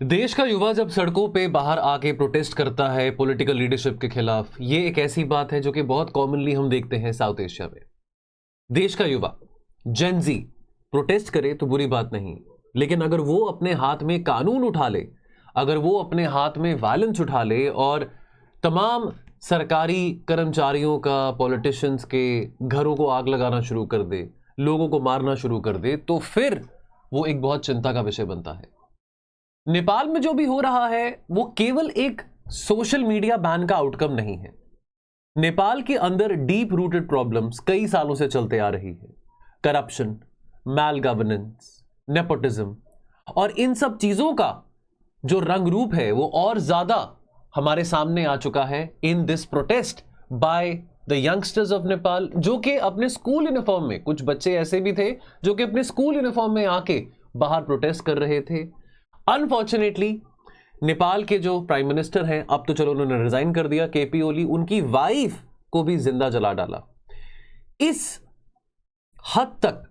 देश का युवा जब सड़कों पे बाहर आके प्रोटेस्ट करता है पॉलिटिकल लीडरशिप के खिलाफ, ये एक ऐसी बात है जो कि बहुत कॉमनली हम देखते हैं साउथ एशिया में। देश का युवा जेन जी प्रोटेस्ट करे तो बुरी बात नहीं, लेकिन अगर वो अपने हाथ में कानून उठा ले, अगर वो अपने हाथ में वायलेंस उठा ले और तमाम सरकारी कर्मचारियों का, पॉलिटिशियंस के घरों को आग लगाना शुरू कर दे, लोगों को मारना शुरू कर दे, तो फिर वो एक बहुत चिंता का विषय बनता है। नेपाल में जो भी हो रहा है वो केवल एक सोशल मीडिया बैन का आउटकम नहीं है। नेपाल के अंदर डीप रूटेड प्रॉब्लम्स कई सालों से चलते आ रही है। करप्शन, मैल गवर्नेंस, नेपोटिज्म और इन सब चीजों का जो रंग रूप है वो और ज्यादा हमारे सामने आ चुका है in this protest by the youngsters of Nepal, जो कि अपने स्कूल यूनिफॉर्म में, कुछ बच्चे ऐसे भी थे जो कि अपने स्कूल यूनिफॉर्म में आके बाहर प्रोटेस्ट कर रहे थे। अनफॉर्चुनेटली नेपाल के जो प्राइम मिनिस्टर हैं, अब तो चलो उन्होंने रिजाइन कर दिया, केपी ओली, उनकी वाइफ को भी जिंदा जला डाला। इस हद तक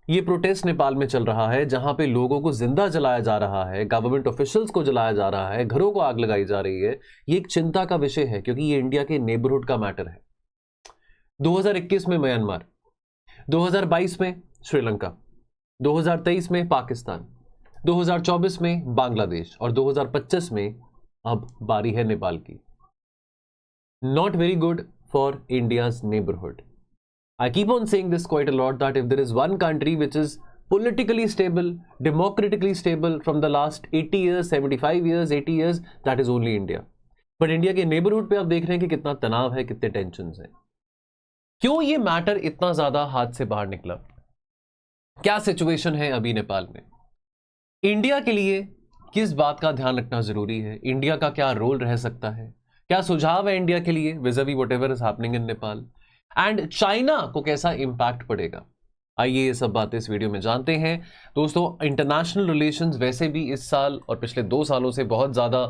ये प्रोटेस्ट नेपाल में चल रहा है जहां पे लोगों को जिंदा जलाया जा रहा है, गवर्नमेंट ऑफिशियल्स को जलाया जा रहा है, घरों को आग लगाई जा रही है। ये एक चिंता का विषय है क्योंकि ये इंडिया के नेबरहुड का मैटर है। 2021 में म्यांमार, 2022 में श्रीलंका, 2023 में पाकिस्तान, 2024 में बांग्लादेश और 2025 में अब बारी है नेपाल की। Not very good for India's neighbourhood. I keep on saying this quite a lot that if there is one country which is politically stable, democratically stable from the last 80 years, 75 years, 80 years, that is only India. But India के neighbourhood पे आप देख रहे हैं कि कितना तनाव है, कितने टेंशन है। क्यों ये मैटर इतना ज्यादा हाथ से बाहर निकला? क्या सिचुएशन है अभी नेपाल में? इंडिया के लिए किस बात का ध्यान रखना जरूरी है? इंडिया का क्या रोल रह सकता है? क्या सुझाव है इंडिया के लिए vis a vis whatever is happening in Nepal? And China को कैसा इंपैक्ट पड़ेगा? आइए ये सब बातें इस वीडियो में जानते हैं। दोस्तों, इंटरनेशनल रिलेशंस वैसे भी इस साल और पिछले 2 सालों से बहुत ज़्यादा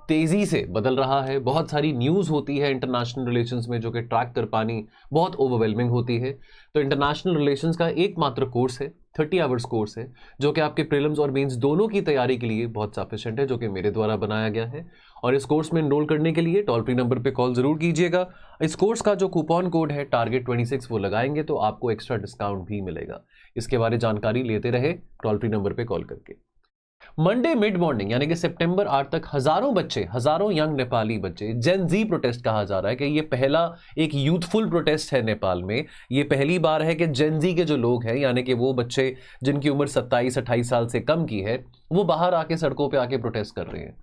तेज़ी से बदल रहा है। बहुत सारी न्यूज़ होती है इंटरनेशनल रिलेशंस में जो कि ट्रैक कर पानी बहुत ओवरवेलमिंग होती है। तो इंटरनेशनल रिलेशंस का एकमात्र कोर्स है, 30 आवर्स कोर्स है, जो कि आपके प्रीलिम्स और मेंस दोनों की तैयारी के लिए बहुत सफिशिएंट है, जो कि मेरे द्वारा बनाया गया है। और इस कोर्स में एनरोल करने के लिए टोल फ्री नंबर पे कॉल जरूर कीजिएगा। इस कोर्स का जो कूपन कोड है टारगेट 26 वो लगाएंगे तो आपको एक्स्ट्रा डिस्काउंट भी मिलेगा। इसके बारे में जानकारी लेते रहे टोल फ्री नंबर पे कॉल करके। मंडे मिड मॉर्निंग यानी कि सितंबर 8 तक हजारों बच्चे, हजारों यंग नेपाली बच्चे, जेन जी प्रोटेस्ट कहा जा रहा है कि ये पहला एक यूथफुल प्रोटेस्ट है नेपाल में। ये पहली बार है कि जेन जी के जो लोग हैं, यानी कि वो बच्चे जिनकी उम्र 27-28 साल से कम की है, वो बाहर आके सड़कों पे आके प्रोटेस्ट कर रहे हैं।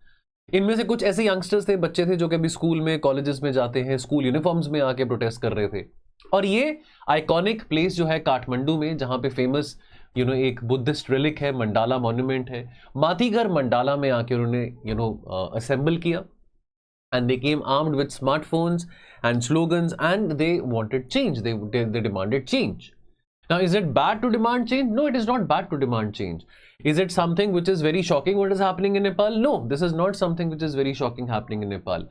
इनमें से कुछ ऐसे यंगस्टर्स थे, बच्चे थे जो कि अभी स्कूल में, कॉलेजेस में जाते हैं, स्कूल यूनिफॉर्म्स में आके प्रोटेस्ट कर रहे थे। और ये आइकॉनिक प्लेस जो है काठमांडू में, जहां पे फेमस एक बुद्धिस्ट रिलिक है, मंडाला मॉन्यूमेंट है, मातीघर मंडाला में आके उन्होंने असेंबल किया। and they came armed with smartphones and slogans and they wanted change. They demanded change. Now, is it bad to demand change? No, it is not bad to demand change. Is it something which is very shocking what is happening in Nepal? No, this is not something which is very shocking happening in Nepal.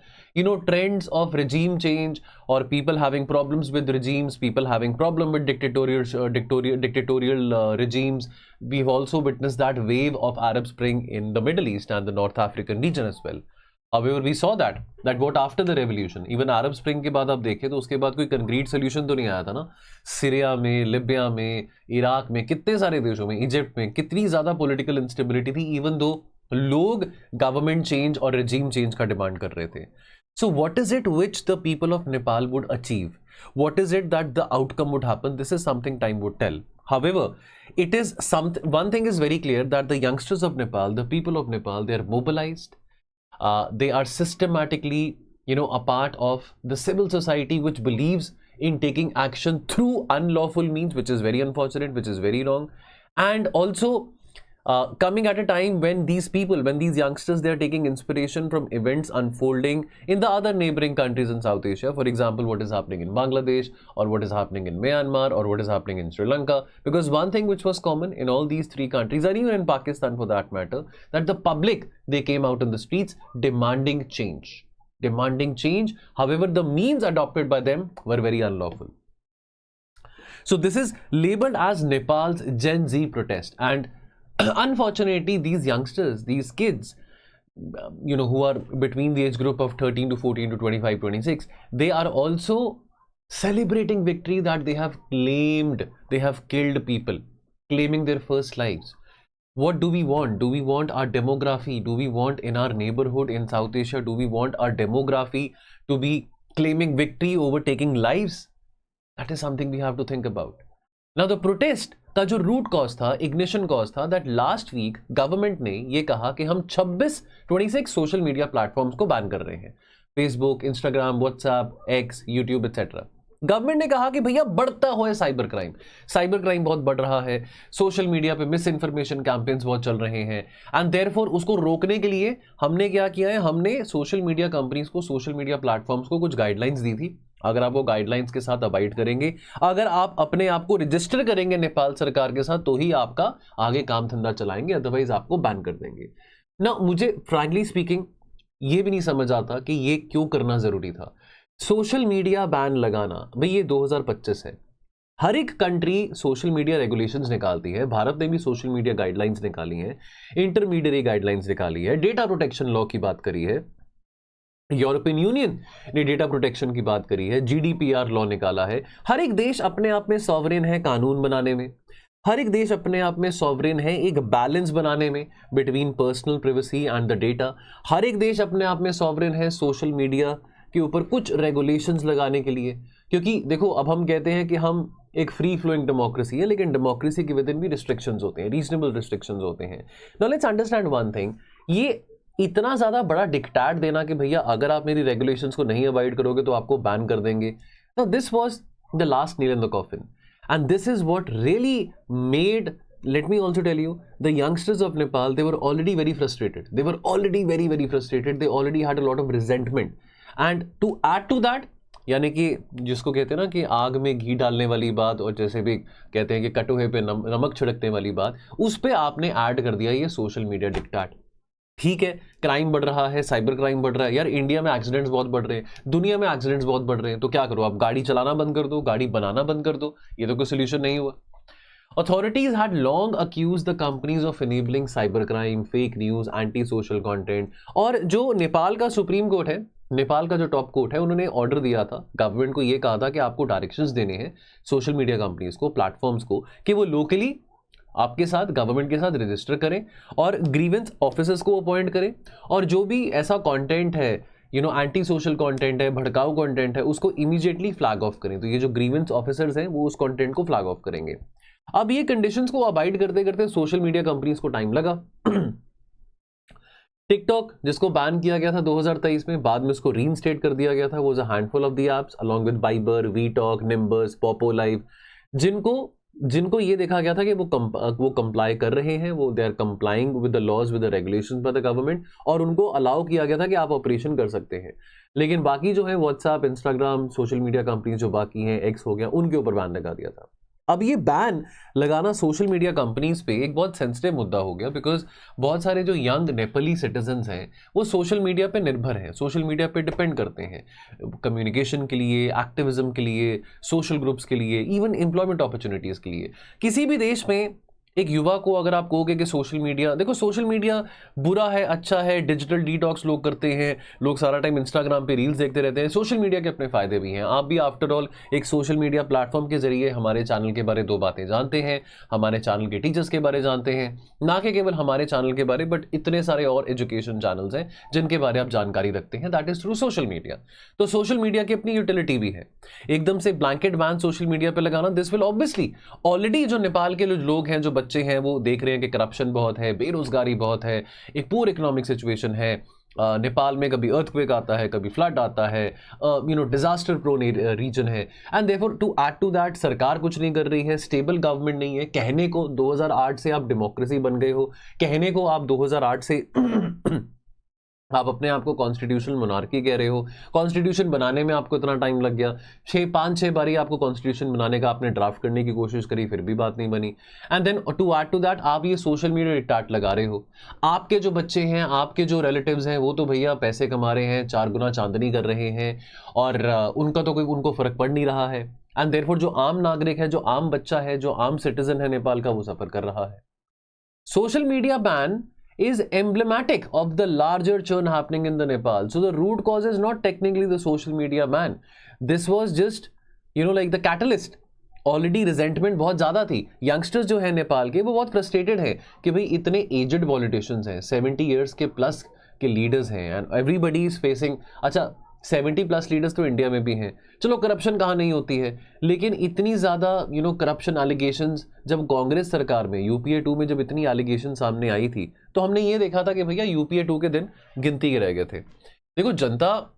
Trends of regime change or people having problems with regimes, people having problem with dictatorial regimes. We've also witnessed that wave of Arab Spring in the Middle East and the North African region as well. However, we saw that what after the revolution, even Arab Spring के बाद आप देखें तो उसके बाद कोई concrete solution तो नहीं आया था ना। सीरिया में, लिबिया में, इराक में, कितने सारे देशों में, इजिप्ट में कितनी ज़्यादा पॉलिटिकल इंस्टेबिलिटी थी, इवन दो लोग गवर्नमेंट चेंज और रेजिम चेंज का डिमांड कर रहे थे। So what is it which the people of Nepal would achieve? What is it that the outcome would happen? This is something time would tell. However, it is one thing is very clear that the youngsters of Nepal, the people of Nepal, they are mobilized. They are systematically, a part of the civil society which believes in taking action through unlawful means, which is very unfortunate, which is very wrong. And also coming at a time when these people, when these youngsters, they are taking inspiration from events unfolding in the other neighboring countries in South Asia. For example, what is happening in Bangladesh, or what is happening in Myanmar, or what is happening in Sri Lanka. Because one thing which was common in all these 3 countries, and even in Pakistan for that matter, that the public, they came out in the streets demanding change. Demanding change. However, the means adopted by them were very unlawful. So this is labeled as Nepal's Gen Z protest. And unfortunately, these youngsters, these kids, who are between the age group of 13 to 14 to 25, 26, they are also celebrating victory that they have claimed, they have killed people, claiming their first lives. What do we want? Do we want our demography? Do we want in our neighborhood in South Asia, do we want our demography to be claiming victory over taking lives? That is something we have to think about. Now the protest का जो root cause था, ignition cause था, that last week government ने ये कहा कि हम 26 social media platforms को बैन कर रहे हैं, Facebook, Instagram, WhatsApp, x, YouTube etcetera. Government ने कहा कि भैया बढ़ता हुआ है साइबर क्राइम बहुत बढ़ रहा है, सोशल मीडिया पे मिस इन्फॉर्मेशन कैंपेन्स बहुत चल रहे हैं, एंड देयरफॉर उसको रोकने के लिए हमने क्या किया है, हमने सोशल मीडिया कंपनीज को, सोशल मीडिया प्लेटफॉर्म्स को कुछ गाइडलाइंस दी थी। अगर आप वो गाइडलाइंस के साथ अबाइड करेंगे, अगर आप अपने आप को रजिस्टर करेंगे नेपाल सरकार के साथ, तो ही आपका आगे काम धंधा चलाएंगे, अदरवाइज आपको बैन कर देंगे ना। मुझे फ्रैंकली स्पीकिंग ये भी नहीं समझ आता कि ये क्यों करना जरूरी था। सोशल मीडिया बैन लगाना, भाई ये 2025 है, हर एक कंट्री सोशल मीडिया रेगुलेशंस निकालती है। भारत ने भी सोशल मीडिया गाइडलाइंस निकाली हैं, इंटरमीडिएट गाइडलाइंस निकाली है, डेटा प्रोटेक्शन लॉ की बात करी है, यूरोपियन यूनियन ने डेटा प्रोटेक्शन की बात करी है, जीडीपीआर लॉ निकाला है। हर एक देश अपने आप में सॉवरेन है कानून बनाने में, हर एक देश अपने आप में सॉवरेन है एक बैलेंस बनाने में between personal privacy and the data. हर एक देश अपने आप में सॉवरेन है सोशल मीडिया के ऊपर कुछ रेगुलेशंस लगाने के लिए, क्योंकि देखो अब हम कहते हैं कि हम एक फ्री फ्लोइंग डेमोक्रेसी है, लेकिन डेमोक्रेसी के विद इन भी रिस्ट्रिक्शंस होते हैं, रीजनेबल रिस्ट्रिक्शंस होते हैं। Now let's understand one thing, ये इतना ज़्यादा बड़ा डिक्टेट देना कि भैया अगर आप मेरी रेगुलेशंस को नहीं अवॉइड करोगे तो आपको बैन कर देंगे। Now this was the last nail in the coffin, and this is what really made, let me also tell you, the youngsters of Nepal, they were already very frustrated. They were already very, very frustrated. They already had a lot of resentment. And to add to that, यानी कि जिसको कहते हैं ना कि आग में घी डालने वाली बात, और जैसे भी कहते हैं कि कटोहे पे नमक छिड़कने वाली बात, उस पे आपने ऐड कर दिया ये सोशल मीडिया डिक्टेट। ठीक है, क्राइम बढ़ रहा है, साइबर क्राइम बढ़ रहा है, यार इंडिया में एक्सीडेंट्स बहुत बढ़ रहे हैं, दुनिया में एक्सीडेंट्स बहुत बढ़ रहे हैं, तो क्या करो आप, गाड़ी चलाना बंद कर दो, गाड़ी बनाना बंद कर दो, ये तो कोई सोल्यूशन नहीं हुआ। Authorities had long accused the companies of enabling cybercrime, fake news, anti-social content, और जो नेपाल का सुप्रीम कोर्ट है, नेपाल का जो टॉप कोर्ट है, उन्होंने ऑर्डर दिया था गवर्नमेंट को, ये कहा था कि आपको डायरेक्शंस देने हैं सोशल मीडिया कंपनीज को, प्लेटफॉर्म्स को, कि वो लोकली आपके साथ, गवर्नमेंट के साथ रजिस्टर करें और ग्रीवेंस ऑफिसर्स को अपॉइंट करें, और जो भी ऐसा कंटेंट है, एंटी सोशल कंटेंट है, भड़काऊ कंटेंट है, उसको इमीडिएटली फ्लैग ऑफ करें। तो ये जो ग्रीवेंस ऑफिसर्स हैं वो उस कंटेंट को फ्लैग ऑफ करेंगे। अब ये कंडीशंस को अबाइड करते करते सोशल मीडिया कंपनीज को टाइम लगा। टिकटॉक जिसको बैन किया गया था 2023 में, बाद में उसको रीइंस्टेट कर दिया गया था, वो a handful of the apps along with Viber, WeTalk, Nimbuzz, Popo Live, जिनको ये देखा गया था कि वो कंप्लाई कर रहे हैं, वो they are complying with the laws, with the regulations by the government, और उनको अलाउ किया गया था कि आप ऑपरेशन कर सकते हैं। लेकिन बाकी जो है WhatsApp, Instagram, social media companies जो बाकी हैं, एक्स हो गया, उनके ऊपर बैन लगा दिया था। अब ये बैन लगाना सोशल मीडिया कंपनीज पे एक बहुत सेंसिटिव मुद्दा हो गया, बिकॉज बहुत सारे जो यंग नेपाली सिटीजन्स हैं वो सोशल मीडिया पे निर्भर हैं, सोशल मीडिया पे डिपेंड करते हैं कम्युनिकेशन के लिए, एक्टिविज्म के लिए, सोशल ग्रुप्स के लिए, इवन एम्प्लॉयमेंट अपॉर्चुनिटीज़ के लिए। किसी भी देश में एक युवा को अगर आप कहोगे कि सोशल मीडिया, देखो सोशल मीडिया बुरा है, अच्छा है, डिजिटल डिटॉक्स लोग करते हैं, लोग सारा टाइम इंस्टाग्राम पे रील्स देखते रहते हैं, सोशल मीडिया के अपने फ़ायदे भी हैं। आप भी आफ्टर ऑल एक सोशल मीडिया प्लेटफॉर्म के जरिए हमारे चैनल के बारे 2 बातें जानते हैं, हमारे चैनल के टीचर्स के बारे जानते हैं, ना कि केवल हमारे चैनल के बारे, बट इतने सारे और एजुकेशन चैनल्स हैं जिनके बारे आप जानकारी रखते हैं, that is through social media. तो सोशल मीडिया की अपनी यूटिलिटी भी है। एकदम से ब्लैंकेट बैन सोशल मीडिया पर लगाना, दिस विल ऑब्वियसली, ऑलरेडी जो नेपाल के लोग हैं, जो बच्चे हैं, वो देख रहे हैं कि करप्शन बहुत है, बेरोजगारी बहुत है, एक पूर इकोनॉमिक सिचुएशन है। नेपाल में कभी अर्थक्वेक आता है, कभी फ्लड आता है, डिजास्टर प्रोन रीजन है, and therefore to add to that सरकार कुछ नहीं कर रही है, स्टेबल गवर्नमेंट नहीं है। कहने को 2008 से आप डेमोक्रेसी बन गए हो, कहने को आप 2008 से आप अपने आप को कॉन्स्टिट्यूशनल मोनार्की कह रहे हो, कॉन्स्टिट्यूशन बनाने में आपको इतना टाइम लग गया, 5-6 बारी आपको कॉन्स्टिट्यूशन बनाने का आपने ड्राफ्ट करने की कोशिश करी, फिर भी बात नहीं बनी। And then to add to that आप ये सोशल मीडिया डिक्टेट लगा रहे हो। आपके जो बच्चे हैं, आपके जो रिलेटिव्स हैं, वो तो भैया पैसे कमा रहे हैं, 4 गुना चांदनी कर रहे हैं, और उनका तो कोई उनको फर्क पड़ नहीं रहा है। एंड देयरफॉर जो आम नागरिक है, जो आम बच्चा है, जो आम सिटीजन है नेपाल का, वो सफर कर रहा है। Social media ban is emblematic of the larger churn happening in the Nepal. So the root cause is not technically the social media ban. This was just, like the catalyst. Already resentment बहुत ज़्यादा थी. Youngsters जो है नेपाल के वो बहुत frustrated हैं कि भाई इतने एजड पॉलिटिशियंस हैं, 70 ईयर्स के प्लस के लीडर्स हैं, एंड एवरीबडी इज फेसिंग. अच्छा 70+ लीडर्स तो इंडिया में भी हैं, चलो करप्शन कहाँ नहीं होती है, लेकिन इतनी ज़्यादा करप्शन एलिगेशंस जब कांग्रेस सरकार में यूपीए 2 में जब इतनी एलिगेशन सामने आई थी तो हमने ये देखा था कि भैया यूपीए 2 के दिन गिनती के रह गए थे. देखो जनता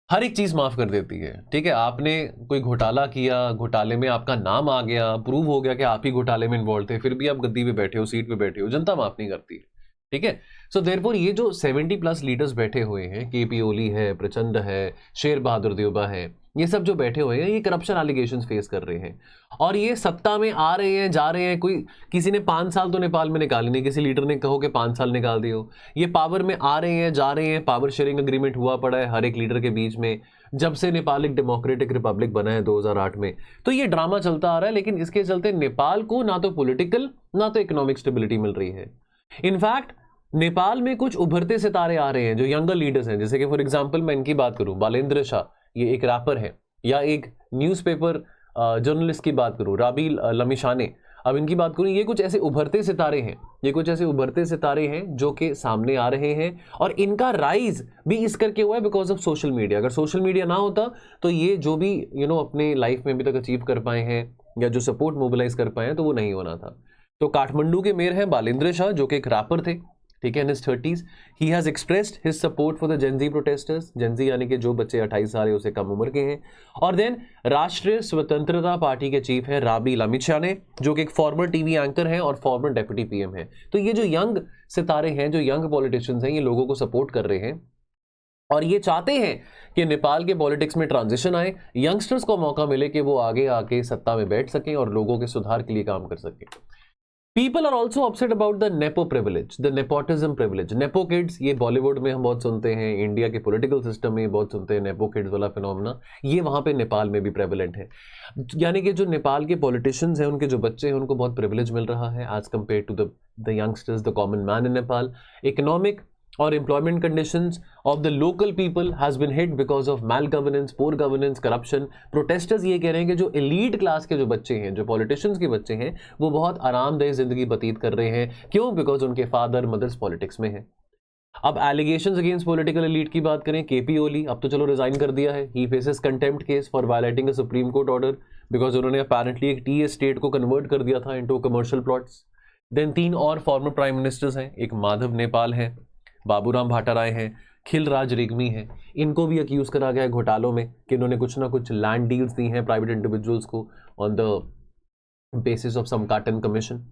हर एक चीज़ माफ़ कर देती है. ठीक है, आपने कोई घोटाला किया, घोटाले में आपका नाम आ गया, प्रूव हो गया कि आप ही घोटाले में इन्वॉल्व थे, फिर भी आप गद्दी पे बैठे हो, सीट पे बैठे हो, जनता माफ़ नहीं करती है. ठीक है, सो देयरफॉर ये जो 70+ लीडर्स बैठे हुए हैं, केपी ओली है, प्रचंड है, शेर बहादुर देवबा है, ये सब जो बैठे हुए हैं ये करप्शन एलिगेशंस फेस कर रहे हैं और ये सत्ता में आ रहे हैं, जा रहे हैं. कोई किसी ने 5 साल तो नेपाल में निकाले नहीं, किसी लीडर ने कहो कि 5 साल निकाल दियो. ये पावर में आ रहे हैं, जा रहे हैं, पावर शेयरिंग एग्रीमेंट हुआ पड़ा है हर एक लीडर के बीच में जब से नेपाल एक डेमोक्रेटिक रिपब्लिक बना है 2008 में. तो ये ड्रामा चलता आ रहा है, लेकिन इसके चलते नेपाल को ना तो पॉलिटिकल ना तो इकोनॉमिक स्टेबिलिटी मिल रही है. इनफैक्ट नेपाल में कुछ उभरते सितारे आ रहे हैं जो यंगर लीडर्स हैं, जैसे कि फॉर एग्जांपल मैं इनकी बात करूं, बालेंद्र शाह, ये एक रैपर है, या एक न्यूज़पेपर जर्नलिस्ट की बात करूं, राबी लमिशाने, अब इनकी बात करूं, ये कुछ ऐसे उभरते सितारे हैं, ये कुछ ऐसे उभरते सितारे हैं जो कि सामने आ रहे हैं और इनका राइज भी इस करके हुआ है बिकॉज ऑफ सोशल मीडिया. अगर सोशल मीडिया ना होता तो ये जो भी अपने लाइफ में अभी तक अचीव कर पाए हैं या जो सपोर्ट मोबिलाइज कर पाए हैं तो वो नहीं होना था. तो काठमांडू के मेयर हैं बालेंद्र शाह जो कि एक रैपर थे. ठीक है, in his 30s he has expressed his support for the Gen Z protesters. Gen Z यानी कि जो बच्चे 28 साल या उससे कम उम्र के हैं. और देन राष्ट्रीय स्वतंत्रता पार्टी के चीफ है राबी लमिछाने जो कि एक फॉर्मर टीवी एंकर हैं और फॉर्मर डेप्यूटी पीएम हैं. तो ये जो यंग सितारे हैं, जो यंग पॉलिटिशियंस हैं, ये लोगों को सपोर्ट कर रहे हैं और ये चाहते हैं कि नेपाल के पॉलिटिक्स में ट्रांजिशन आए, यंगस्टर्स को मौका मिले कि वो आगे आके सत्ता में बैठ सकें और लोगों के सुधार के लिए काम कर सकें. People are also upset about the nepo privilege, the nepotism privilege. nepo kids ये बॉलीवुड में हम बहुत सुनते हैं, इंडिया के पॉलिटिकल सिस्टम में बहुत सुनते हैं nepo kids वाला फिनोमेना, ये वहाँ पे नेपाल में भी प्रेवलेंट है. यानी कि जो नेपाल के पॉलिटिशियंस हैं, उनके जो बच्चे हैं, उनको बहुत प्रिविलेज मिल रहा है as compared to the youngsters, the common man in Nepal. Economic और employment conditions of the local people has been hit because of mal governance, poor governance, corruption. Protesters ये कह रहे हैं कि जो एलीट क्लास के जो बच्चे हैं, जो पॉलिटिशियंस के बच्चे हैं, वो बहुत आरामदेह जिंदगी व्यतीत कर रहे हैं. क्यों? बिकॉज उनके फादर मदर्स पॉलिटिक्स में हैं. अब एलिगेशंस अगेंस्ट पॉलिटिकल एलीट की बात करें, केपी ओली अब तो चलो रिजाइन कर दिया है. He faces contempt case for violating a supreme court order because उन्होंने अपेरेंटली एक टी एस्टेट को कन्वर्ट कर दिया था इनटू कमर्शियल प्लॉट्स. देन 3 और फॉर्मर प्राइम मिनिस्टर्स हैं, एक माधव नेपाल हैं, बाबूराम भाटाराय हैं, खिलराज रेग्मी हैं. इनको भी अक्यूज करा गया है घोटालों में कि इन्होंने कुछ ना कुछ लैंड डील्स दी हैं प्राइवेट इंडिविजुअल्स को on the basis of some certain commission.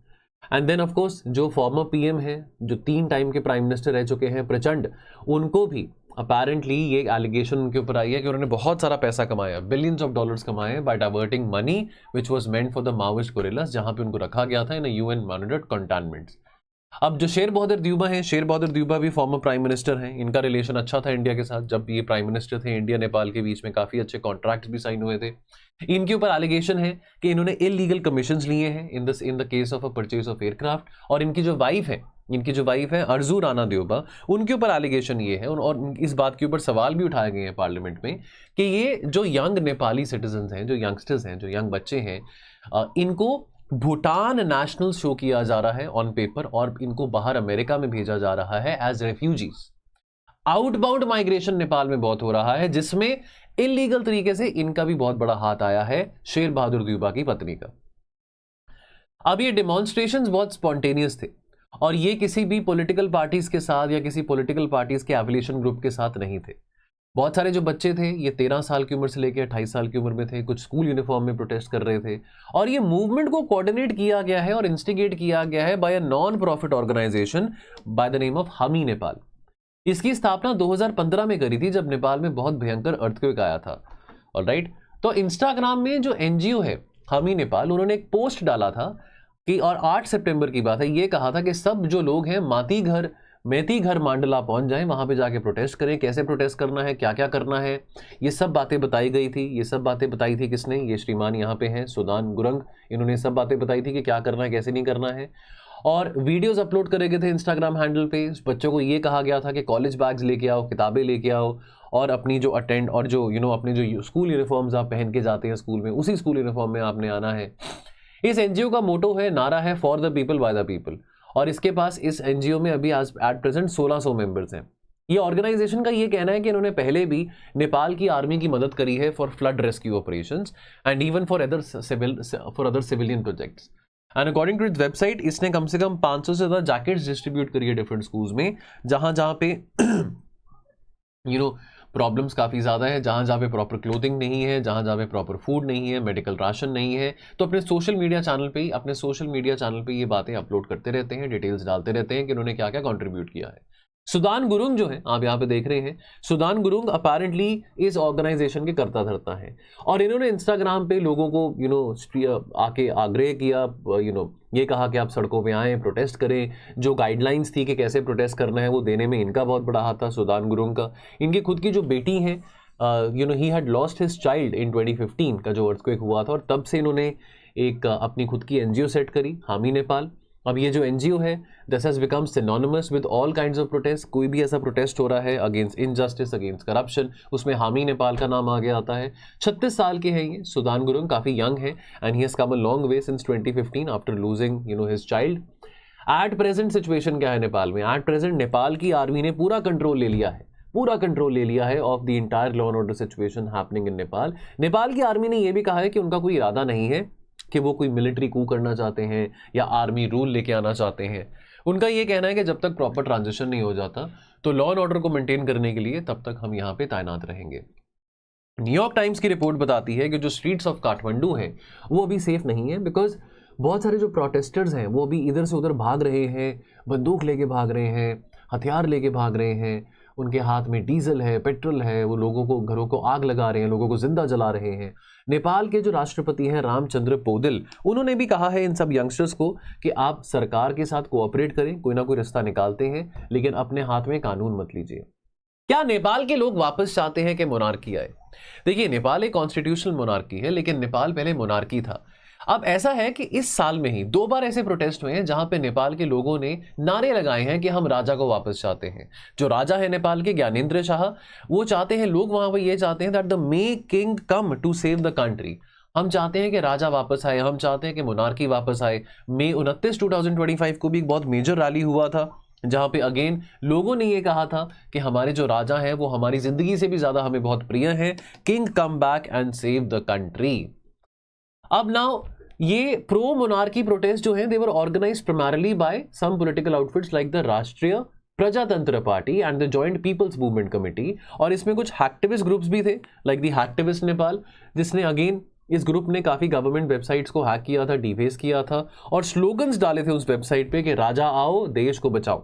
And then of course जो फॉर्मर पीएम हैं, जो 3 टाइम के प्राइम मिनिस्टर रह चुके हैं, प्रचंड, उनको भी अपेरेंटली ये एलिगेशन उनके ऊपर आई है कि उन्होंने बहुत सारा पैसा कमाया, बिलियंस ऑफ डॉलर्स कमाए by diverting money which was meant for the Maoist guerrillas, जहां पे उनको रखा गया था इन यूएन मॉनिटर्ड कंटेनमेंट्स. अब जो शेर बहादुर देवबा हैं, शेर बहादुर देवबा भी फॉर्मर प्राइम मिनिस्टर हैं. इनका रिलेशन अच्छा था इंडिया के साथ. जब ये प्राइम मिनिस्टर थे, इंडिया नेपाल के बीच में काफ़ी अच्छे कॉन्ट्रैक्ट्स भी साइन हुए थे. इनके ऊपर एलिगेशन है कि इन्होंने इलीगल कमीशंस लिए हैं in the case of a purchase of aircraft. और इनकी जो वाइफ है अर्जू राणा देवबा, उनके ऊपर एलिगेशन ये है और इस बात के ऊपर सवाल भी उठाए गए हैं पार्लियामेंट में कि ये जो यंग नेपाली सिटीजन्स हैं, जो यंगस्टर्स हैं, जो यंग बच्चे हैं, इनको भूटान नेशनल शो किया जा रहा है ऑन पेपर और इनको बाहर अमेरिका में भेजा जा रहा है as refugees. Outbound migration Nepal में बहुत हो रहा है जिसमें इलीगल तरीके से इनका भी बहुत बड़ा हाथ आया है, शेर बहादुर देवबा की पत्नी का. अब ये डेमोन्स्ट्रेशंस बहुत स्पॉन्टेनियस थे और ये किसी भी पॉलिटिकल पार्टीज के साथ या किसी पॉलिटिकल पार्टीज के एफिलिएशन ग्रुप के साथ नहीं थे. बहुत सारे जो बच्चे थे ये 13 साल की उम्र से लेकर 28 साल की उम्र में थे, कुछ स्कूल यूनिफॉर्म में प्रोटेस्ट कर रहे थे. और ये मूवमेंट को कोऑर्डिनेट किया गया है और इंस्टिगेट किया गया है by a non profit organisation by the name of Hami Nepal. इसकी स्थापना 2015 में करी थी जब नेपाल में बहुत भयंकर अर्थक्वेक आया था. ऑलराइट, तो इंस्टाग्राम में जो एनजीओ है हामी नेपाल, उन्होंने एक पोस्ट डाला था कि, और 8 सितंबर की बात है, ये कहा था कि सब जो लोग हैं मेती घर मांडला पहुंच जाएं, वहां पे जाके प्रोटेस्ट करें. कैसे प्रोटेस्ट करना है, क्या क्या करना है, ये सब बातें बताई गई थी. ये सब बातें बताई थी किसने? ये श्रीमान यहाँ पे हैं सुदान गुरंग. इन्होंने सब बातें बताई थी कि क्या करना है, कैसे नहीं करना है. और वीडियोस अपलोड करे गए थे इंस्टाग्राम हैंडल पे। बच्चों को ये कहा गया था कि कॉलेज बैग्स लेके आओ, किताबें लेके आओ, और अपनी जो अटेंड और जो अपने जो स्कूल यूनिफॉर्म्स आप पहन के जाते हैं स्कूल में, उसी स्कूल यूनिफॉर्म में आपने आना है। इस एनजीओ का मोटो है, नारा है, for the people by the people. और इसके पास इस एनजीओ में अभी आज एट प्रेजेंट 1600 मेंबर्स हैं। ये ऑर्गेनाइजेशन का ये कहना है कि इन्होंने पहले भी नेपाल की आर्मी की मदद करी है for flood rescue operations and even for other civilian projects. And according to its website, इसने कम से कम 500 से ज़्यादा जैकेट्स डिस्ट्रीब्यूट करी है डिफरेंट स्कूल्स में, जहाँ पे प्रॉब्लम्स काफ़ी ज़्यादा है, जहाँ पे प्रॉपर क्लोथिंग नहीं है, जहाँ पे प्रॉपर फूड नहीं है, मेडिकल राशन नहीं है। तो अपने सोशल मीडिया चैनल पे ये बातें अपलोड करते रहते हैं, डिटेल्स डालते रहते हैं कि उन्होंने क्या क्या कंट्रीब्यूट किया है। सुदान गुरुंग जो है, आप यहाँ पे देख रहे हैं, सुदान गुरुंग अपेरेंटली इस ऑर्गेनाइजेशन के करता धरता है, और इन्होंने इंस्टाग्राम पे लोगों को आके आग्रह किया, ये कहा कि आप सड़कों पे आएँ, प्रोटेस्ट करें। जो गाइडलाइंस थी कि कैसे प्रोटेस्ट करना है, वो देने में इनका बहुत बड़ा हाथ था, सुदान गुरुंग का। इनकी खुद की जो बेटी है, he had lost his child in 2015 का जो अर्थक्वेक हुआ था, और तब से इन्होंने एक अपनी खुद की एनजीओ सेट करी, हामी नेपाल। अब ये जो एनजीओ है, this has become synonymous with all kinds of protest. कोई भी ऐसा प्रोटेस्ट हो रहा है अगेंस्ट इनजस्टिस, अगेंस्ट करप्शन, उसमें हामी नेपाल का नाम आगे आता है। 36 साल के हैं ये सुदान गुरुंग, काफ़ी यंग है, and he has come a long way since 2015 after losing his child. At present situation क्या है नेपाल में? एट प्रेजेंट नेपाल की आर्मी ने पूरा कंट्रोल ले लिया है of the entire law and order situation happening in Nepal. Nepal की आर्मी ने यह भी कहा है कि उनका कोई इरादा नहीं है कि वो कोई मिलिट्री कू करना चाहते हैं या आर्मी रूल लेके आना चाहते हैं। उनका ये कहना है कि जब तक प्रॉपर ट्रांजिशन नहीं हो जाता, तो लॉ एंड ऑर्डर को मेंटेन करने के लिए तब तक हम यहाँ पे तैनात रहेंगे। न्यूयॉर्क टाइम्स की रिपोर्ट बताती है कि जो स्ट्रीट्स ऑफ काठमांडू हैं वो अभी सेफ नहीं है, बिकॉज बहुत सारे जो प्रोटेस्टर्स हैं वो अभी इधर से उधर भाग रहे हैं, बंदूक लेके भाग रहे हैं, हथियार लेके भाग रहे हैं, उनके हाथ में डीजल है, पेट्रोल है, वो लोगों को, घरों को आग लगा रहे हैं, लोगों को जिंदा जला रहे हैं। नेपाल के जो राष्ट्रपति हैं रामचंद्र पौडेल, उन्होंने भी कहा है इन सब यंगस्टर्स को कि आप सरकार के साथ कोऑपरेट करें, कोई ना कोई रास्ता निकालते हैं, लेकिन अपने हाथ में कानून मत लीजिए। क्या नेपाल के लोग वापस चाहते हैं कि मोनार्की आए? देखिए, नेपाल एक कॉन्स्टिट्यूशनल मोनार्की है, लेकिन नेपाल पहले मोनार्की था। अब ऐसा है कि इस साल में ही 2 बार ऐसे प्रोटेस्ट हुए हैं जहां पे नेपाल के लोगों ने नारे लगाए हैं कि हम राजा को वापस चाहते हैं। जो राजा है नेपाल के, ज्ञानेंद्र शाह, वो चाहते हैं, लोग वहां पर ये चाहते हैं that the may king come to save the country. हम चाहते हैं कि राजा वापस आए, हम चाहते हैं कि मोनार्की वापस आए। मई 29, 2025 को भी एक बहुत मेजर रैली हुआ था, जहां पे अगेन लोगों ने ये कहा था कि हमारे जो राजा हैं वो हमारी जिंदगी से भी ज्यादा हमें बहुत प्रिय हैं। King come back and save the country. अब नाउ ये प्रो मोनार्की प्रोटेस्ट जो हैं, they were organized primarily by some political outfits like the Rashtriya Prajatantra party and the joint people's movement committee, और इसमें कुछ हैक्टिविस्ट ग्रुप्स भी थे लाइक द हैक्टिविस्ट नेपाल, जिसने अगेन इस ग्रुप ने काफी गवर्नमेंट वेबसाइट्स को हैक किया था, डिफेस किया था, और स्लोगन्स डाले थे उस वेबसाइट पे कि राजा आओ, देश को बचाओ,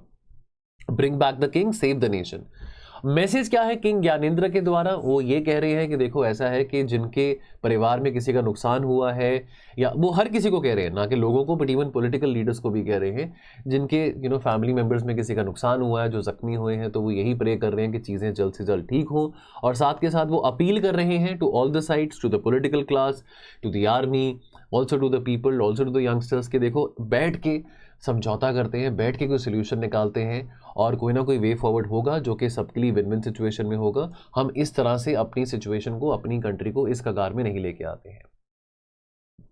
bring back the king, save the nation. Message क्या है किंग ज्ञानेंद्र के द्वारा? वो ये कह रहे हैं कि देखो, ऐसा है कि जिनके परिवार में किसी का नुकसान हुआ है, या वो हर किसी को कह रहे हैं, ना कि लोगों को, बट इवन पॉलिटिकल लीडर्स को भी कह रहे हैं, जिनके फैमिली मेंबर्स में किसी का नुकसान हुआ है, जो जख्मी हुए हैं, तो वो यही प्रे कर रहे हैं कि चीज़ें जल्द से जल्द ठीक हों। और साथ के साथ वो अपील कर रहे हैं to all the sides, to the political class, to the army, also to the people, also to the youngsters, के देखो, बैठ के समझौता करते हैं, बैठ के कोई सोल्यूशन निकालते हैं, और कोई ना कोई वे फॉरवर्ड होगा जो कि सबके लिए विन विन सिचुएशन में होगा। हम इस तरह से अपनी सिचुएशन को, अपनी कंट्री को इस कगार में नहीं लेके आते हैं।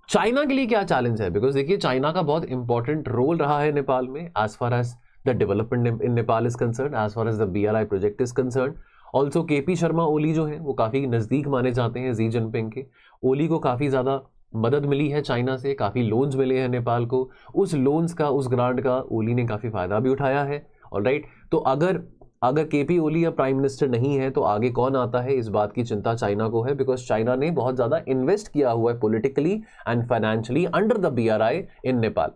चाइना के लिए क्या चैलेंज है? बिकॉज देखिए, चाइना का बहुत इंपॉर्टेंट रोल रहा है नेपाल में, as far as the development in Nepal is concern, as far as the BRI project is concern. Also KP Sharma Oli जो है वो काफ़ी नज़दीक माने जाते हैं जी जिनपिंग के। ओली को काफ़ी ज़्यादा मदद मिली है चाइना से, काफ़ी लोन्स मिले हैं नेपाल को, उस लोन्स का, उस ग्रांट का ओली ने काफ़ी फ़ायदा भी उठाया है। ऑलराइट, तो अगर KP ओली या प्राइम मिनिस्टर नहीं है तो आगे कौन आता है, इस बात की चिंता चाइना को है, बिकॉज चाइना ने बहुत ज़्यादा इन्वेस्ट किया हुआ है politically and financially under the BRI इन नेपाल।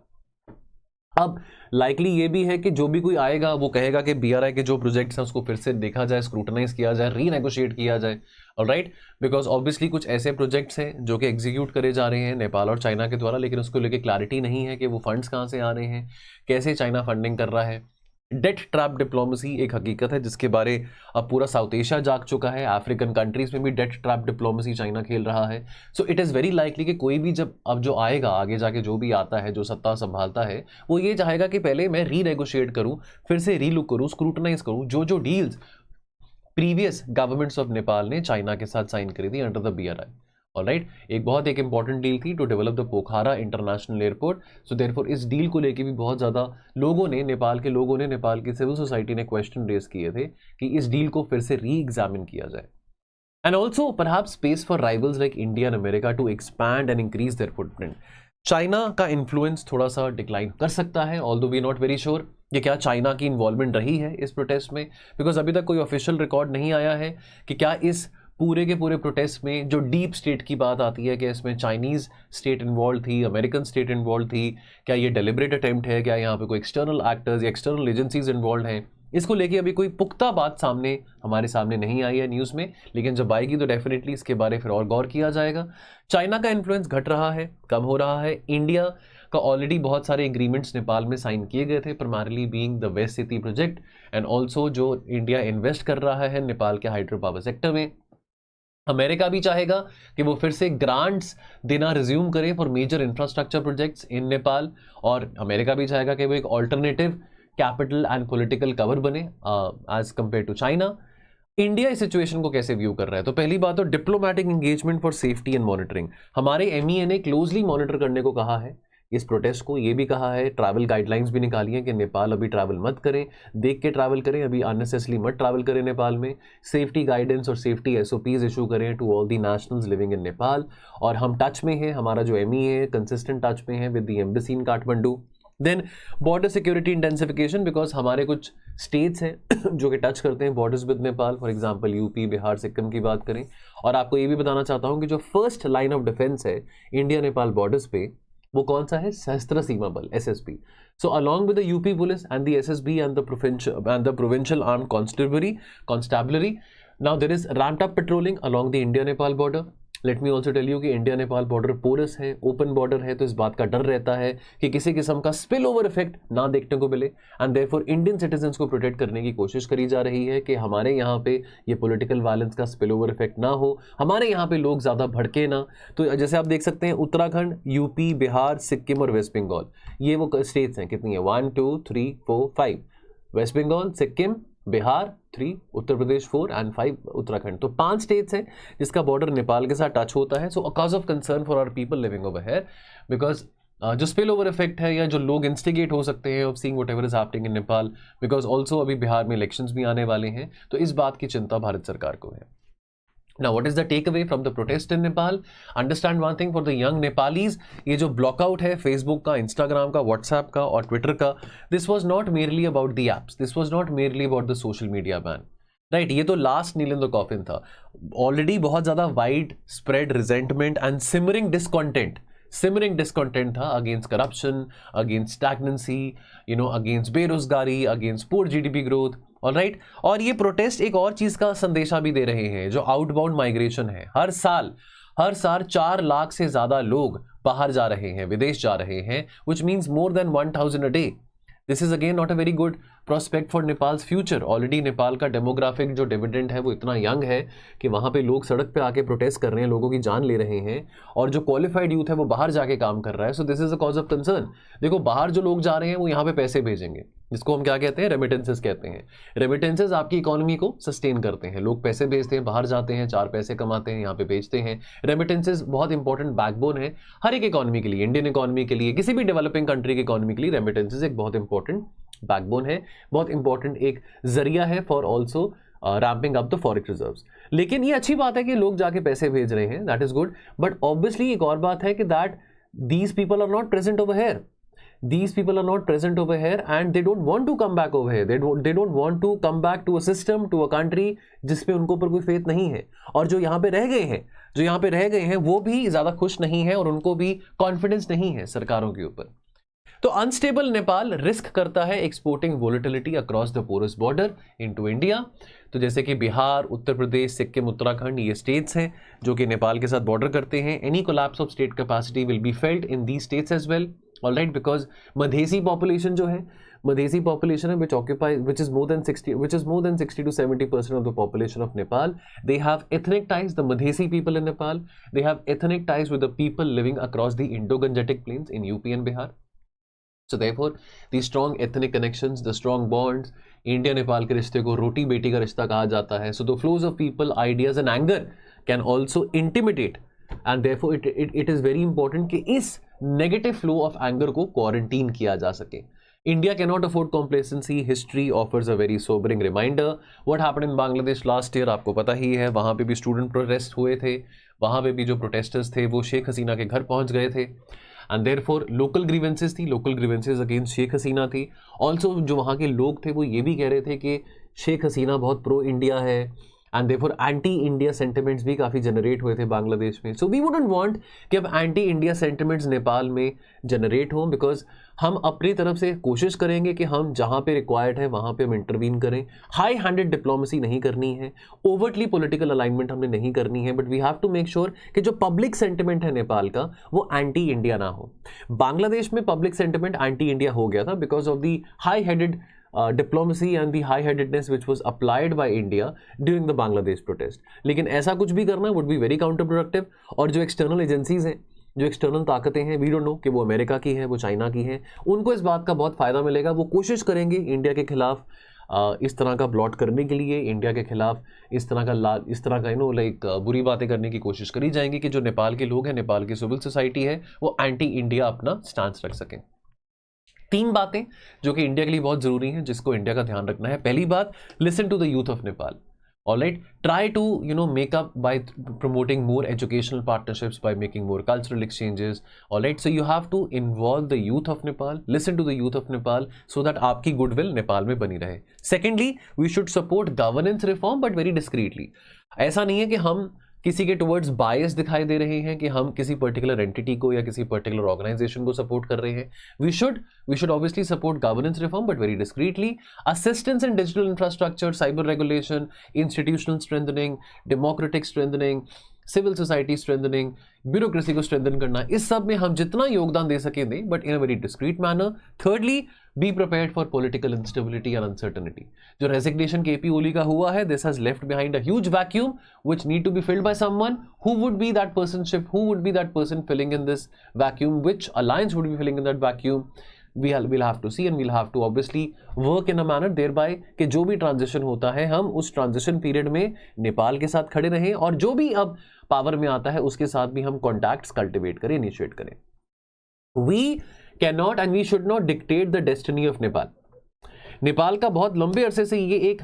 अब लाइकली ये भी है कि जो भी कोई आएगा वो कहेगा कि BRI के जो प्रोजेक्ट्स हैं उसको फिर से देखा जाए, स्क्रूटनाइज किया जाए, रीनेगोशिएट किया जाए। ऑलराइट, बिकॉज ऑब्वियसली कुछ ऐसे प्रोजेक्ट्स हैं जो कि एग्जीक्यूट करे जा रहे हैं नेपाल और चाइना के द्वारा, लेकिन उसको लेके क्लैरिटी नहीं है कि वो फंड्स कहाँ से आ रहे हैं, कैसे चाइना फंडिंग कर रहा है। डेट ट्रैप डिप्लोमेसी एक हकीकत है जिसके बारे अब पूरा साउथ एशिया जाग चुका है। अफ्रीकन कंट्रीज में भी डेट ट्रैप डिप्लोमेसी चाइना खेल रहा है। So it is very likely कि कोई भी जब अब जो आएगा आगे जाके जो भी आता है, जो सत्ता संभालता है, वो ये चाहेगा कि पहले मैं रीनेगोशिएट करूं, फिर से रीलुक करूं, स्क्रूटनाइज करूं जो deals previous governments of Nepal ने चाइना के साथ साइन करी थी अंडर द BRI। ऑलराइट, एक इंपॉर्टेंट डील थी to develop the Pokhara international airport. So therefore इस डील को लेके भी बहुत ज़्यादा लोगों ने, नेपाल की सिविल सोसाइटी ने क्वेश्चन रेज किए थे कि इस डील को फिर से री एग्जामिन किया जाए। And also perhaps space for rivals like India and America to expand and increase their footprint. China का इन्फ्लुएंस थोड़ा सा डिक्लाइन कर सकता है, although we not very sure ये क्या चाइना की इन्वॉल्वमेंट रही है इस प्रोटेस्ट में, बिकॉज अभी तक कोई ऑफिशियल रिकॉर्ड नहीं आया है कि क्या इस पूरे के पूरे प्रोटेस्ट में जो डीप स्टेट की बात आती है कि इसमें चाइनीज़ स्टेट इन्वॉल्व थी, अमेरिकन स्टेट इन्वॉल्व थी, क्या ये डेलिब्रेट अटेम्प्ट है, क्या यहाँ पे कोई एक्सटर्नल एक्टर्स या एक्सटर्नल एजेंसीज इन्वॉल्व हैं, इसको लेके अभी कोई पुख्ता बात हमारे सामने नहीं आई है न्यूज़ में। लेकिन जब आएगी तो डेफिनेटली इसके बारे फिर और गौर किया जाएगा। चाइना का इन्फ्लुएंस घट रहा है, कम हो रहा है। इंडिया का ऑलरेडी बहुत सारे एग्रीमेंट्स नेपाल में साइन किए गए थे, primarily being the West Seti project and also जो इंडिया इन्वेस्ट कर रहा है नेपाल के हाइड्रो पावर सेक्टर में। अमेरिका भी चाहेगा कि वो फिर से ग्रांट्स देना रिज्यूम करे for major infrastructure projects in Nepal, और अमेरिका भी चाहेगा कि वो एक alternative capital and political cover बने as compared to China. India इस सिचुएशन को कैसे व्यू कर रहा है? तो पहली बात तो diplomatic engagement for safety and monitoring. हमारे MEA ने क्लोजली मॉनिटर करने को कहा है इस प्रोटेस्ट को, ये भी कहा है, ट्रैवल गाइडलाइंस भी निकाली है कि नेपाल अभी ट्रैवल मत करें, देख के ट्रैवल करें, अभी अननेसेसरी मत ट्रैवल करें नेपाल में। सेफ्टी गाइडेंस और सेफ्टी SOPs इशू करें to all the nationals living in Nepal. और हम टच में हैं, हमारा जो MEA है कंसिस्टेंट टच में है with the embassy in Kathmandu. Then border security intensification, because हमारे कुछ स्टेट्स हैं जो कि टच करते हैं borders with Nepal, for example UP, Bihar, Sikkim की बात करें। और आपको ये भी बताना चाहता हूँ कि जो फर्स्ट लाइन ऑफ डिफेंस है इंडिया नेपाल बॉर्डर्स पे, वो कौन सा है? सशस्त्र सीमा बल, SSB। So along with the UP police and the SSB and the provincial armed constabulary, now there is ramped up patrolling along the India Nepal border। Let me also tell you कि India Nepal border porous है, open border है, तो इस बात का डर रहता है कि किसी किस्म का स्पिल ओवर इफेक्ट ना देखने को मिले। एंड देयरफॉर इंडियन सिटीजन्स को प्रोटेक्ट करने की कोशिश करी जा रही है कि हमारे यहाँ पे ये पॉलिटिकल वायलेंस का स्पिल ओवर इफेक्ट ना हो, हमारे यहाँ पे लोग ज़्यादा भड़के ना। तो जैसे आप देख सकते हैं उत्तराखंड, यूपी, बिहार, सिक्किम और वेस्ट बंगाल, ये वो स्टेट्स हैं। कितनी है? 1 2 3 4 5। West Bengal, Sikkim, Bihar 3, Uttar Pradesh 4 and 5 Uttarakhand. तो 5 स्टेट्स हैं जिसका बॉर्डर नेपाल के साथ टच होता है। So a cause of concern for our people living over here, because जो स्पिल ओवर इफेक्ट है या जो लोग इंस्टिगेट हो सकते हैं of seeing whatever is happening in Nepal, because also अभी बिहार में इलेक्शंस भी आने वाले हैं, तो इस बात की चिंता भारत सरकार को है। Now, what is the takeaway from the protest in Nepal? Understand one thing for the young Nepalis, ये जो ब्लॉकआउट है फेसबुक का, इंस्टाग्राम का, व्हाट्सएप का और ट्विटर का, this was not merely about the apps, this was not merely about the social media ban, right? ये तो last nail in the coffin था। ऑलरेडी बहुत ज़्यादा wide spread resentment and simmering discontent था against corruption, against stagnancy, against बेरोजगारी, against poor GDP growth. Alright, और ये protest एक और चीज़ का संदेशा भी दे रहे हैं, जो आउटबाउंड माइग्रेशन है। हर साल 4 लाख से ज़्यादा लोग बाहर जा रहे हैं, विदेश जा रहे हैं, which means more than 1000 a day. This is again not a very good prospect for Nepals future. Already Nepal का डेमोग्राफिक जो डिविडेंड है वो इतना यंग है कि वहाँ पे लोग सड़क पे आके प्रोटेस्ट कर रहे हैं, लोगों की जान ले रहे हैं, और जो क्वालिफाइड यूथ है वो बाहर जाके काम कर रहा है। So this is a cause of concern. देखो, बाहर जो लोग जा रहे हैं वो यहाँ पे पैसे भेजेंगे, जिसको हम क्या कहते हैं? रेमिटेंसेस कहते हैं। रेमिटेंसेस आपकी इकोनॉमी को सस्टेन करते हैं। लोग पैसे भेजते हैं, बाहर जाते हैं, 4 पैसे कमाते हैं, यहाँ पे भेजते हैं। रेमिटेंसेस बहुत इंपॉर्टेंट बैकबोन है हर एक इकोनॉमी के लिए, इंडियन इकोनॉमी के लिए, किसी भी डेवलपिंग कंट्री की इकोनॉमी के लिए रेमिटेंसेस एक बहुत इंपॉर्टेंट बैकबोन है, बहुत इंपॉर्टेंट एक जरिया है for also ramping up the forex reserves. लेकिन ये अच्छी बात है कि लोग जाके पैसे भेज रहे हैं, that is good. But obviously एक और बात है कि that these people are not present over here, these people are not present over here and they don't want to come back over here, they don't want to come back to a system, to a country जिसपे उनको ऊपर कोई faith नहीं है। और जो यहाँ पे रह गए हैं वो भी ज़्यादा खुश नहीं है और उनको भी कॉन्फिडेंस नहीं है सरकारों के ऊपर। तो अनस्टेबल नेपाल रिस्क करता है exporting volatility across the porous border into India. तो जैसे कि बिहार, उत्तर प्रदेश, सिक्किम, उत्तराखंड, ये स्टेट्स हैं जो कि नेपाल के साथ बॉर्डर करते हैं। Any collapse of state capacity will be felt in these states as well. Alright, because Madhesi population जो है, मधेसी पॉपुलेशन है which is more than 60 to 70% of the population of Nepal. They have ethnic ties, the Madhesi people in Nepal, they have ethnic ties with the people living across the Indo-Gangetic plains in UP and Bihar. So therefore, the strong ethnic connections, the strong bonds, India Nepal के रिश्ते को रोटी बेटी का रिश्ता कहा जाता है. So the flows of people, ideas and anger can also intimidate, and therefore it is very important कि इस negative flow of anger को quarantine किया जा सके. India cannot afford complacency. History offers a very sobering reminder. What happened in Bangladesh last year आपको पता ही है. वहाँ पे भी स्टूडेंट प्रोटेस्ट हुए थे, वहाँ पे भी जो प्रोटेस्टर्स थे वो शेख हसीना के घर पहुँच गए थे. एंड देयरफॉर लोकल ग्रीवेंसेस थी, local grievances against Sheikh Hasina थी. ऑल्सो जो वहाँ के लोग थे वो ये भी कह रहे थे कि शेख हसीना बहुत प्रो इंडिया है, and therefore anti India sentiments भी काफ़ी जनरेट हुए थे बांग्लादेश में. सो वी वुडंट वांट कि अब एंटी इंडिया सेंटिमेंट्स नेपाल में जनरेट हों, बिकॉज हम अपनी तरफ से कोशिश करेंगे कि हम जहाँ पे रिक्वायर्ड है वहाँ पे हम इंटरवीन करें. हाई हैंडेड डिप्लोमेसी नहीं करनी है, ओवर्टली पॉलिटिकल अलाइनमेंट हमने नहीं करनी है, but we have to make sure कि जो पब्लिक सेंटिमेंट है नेपाल का वो एंटी इंडिया ना हो. बांग्लादेश में पब्लिक सेंटिमेंट एंटी इंडिया हो गया था because of the high headed diplomacy and the high-headedness which was applied by India during the Bangladesh protest. लेकिन ऐसा कुछ भी करना would be very counterproductive. और जो एक्सटर्नल एजेंसीज हैं, जो एक्सटर्नल ताकतें हैं, वी डोंट नो कि वो अमेरिका की है, वो चाइना की है, उनको इस बात का बहुत फ़ायदा मिलेगा. वो कोशिश करेंगे इंडिया के खिलाफ इस तरह का ब्लॉट करने के लिए, इंडिया के खिलाफ इस तरह का लाइक बुरी बातें करने की कोशिश करी जाएंगी कि जो नेपाल के लोग हैं, नेपाल की सिविल सोसाइटी है, वो एंटी इंडिया अपना स्टांस रख सकें. 3 बातें जो कि इंडिया के लिए बहुत जरूरी हैं, जिसको इंडिया का ध्यान रखना है. पहली बात, listen to the youth of Nepal. Alright, try to make up by promoting more educational partnerships, by making more cultural exchanges. Alright, so you have to involve the youth of Nepal, listen to the youth of Nepal, so that आपकी goodwill Nepal में बनी रहे. Secondly, we should support governance reform but very discreetly. ऐसा नहीं है कि हम किसी के टुवर्ड्स बायस दिखाई दे रहे हैं कि हम किसी पर्टिकुलर एंटिटी को या किसी पर्टिकुलर ऑर्गेनाइजेशन को सपोर्ट कर रहे हैं. We should obviously support governance reform but very discreetly. Assistance in digital infrastructure, cyber regulation, institutional strengthening, democratic strengthening, civil society strengthening, bureaucracy को स्ट्रेंथन करना, इस सब में हम जितना योगदान दे सकें दें, but in a very discreet manner. Thirdly, be prepared for political instability and uncertainty. जो रेजिग्नेशन केपी ओली का हुआ है, this has left behind a huge vacuum which need to be filled by someone. Who would be that person filling in this vacuum? Which alliance would be filling in that vacuum? we'll have to see, and we'll have to obviously work in a manner thereby कि जो भी transition होता है हम उस transition period में नेपाल के साथ खड़े रहें, और जो भी अब पावर में आता है उसके साथ भी हम कॉन्टैक्ट्स कल्टिवेट करें, इनिशिएट करें. We cannot and we should not dictate the destiny of Nepal. Nepal का बहुत लंबे अरसे से ये एक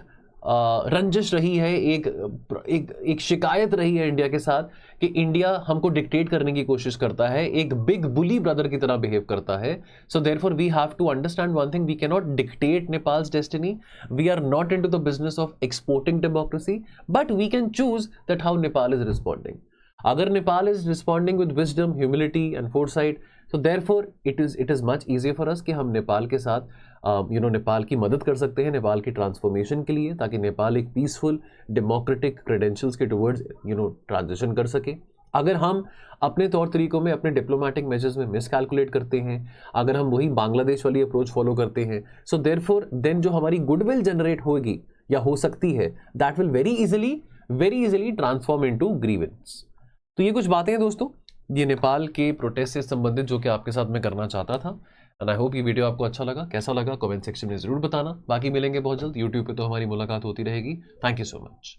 रंजिश रही है, एक शिकायत रही है इंडिया के साथ कि इंडिया हमको डिक्टेट करने की कोशिश करता है, एक बिग बुली ब्रदर की तरह बिहेव करता है. So therefore we have to understand one thing, we can not dictate Nepal's destiny. We are not into the business of exporting democracy, but we can choose that how Nepal is responding. अगर Nepal is responding with wisdom, humility and foresight, so therefore it is much easier for us कि हम नेपाल के साथ नेपाल की मदद कर सकते हैं नेपाल की ट्रांसफॉर्मेशन के लिए, ताकि नेपाल एक पीसफुल डेमोक्रेटिक क्रेडेंशियल्स के टुवर्ड्स ट्रांजिशन कर सके. अगर हम अपने तौर तरीकों में, अपने डिप्लोमेटिक मेजर्स में मिसकैलकुलेट करते हैं, अगर हम वही बांग्लादेश वाली अप्रोच फॉलो करते हैं, सो देयरफॉर देन जो हमारी गुडविल जनरेट होगी या हो सकती है, that will very easily transform into grievance. तो ये कुछ बातें हैं दोस्तों, ये नेपाल के प्रोटेस्ट से संबंधित जो कि आपके साथ मैं करना चाहता था. एंड आई होप ये वीडियो आपको अच्छा लगा. कैसा लगा कमेंट सेक्शन में जरूर बताना. बाकी मिलेंगे बहुत जल्द. यूट्यूब पे तो हमारी मुलाकात होती रहेगी. Thank you so much.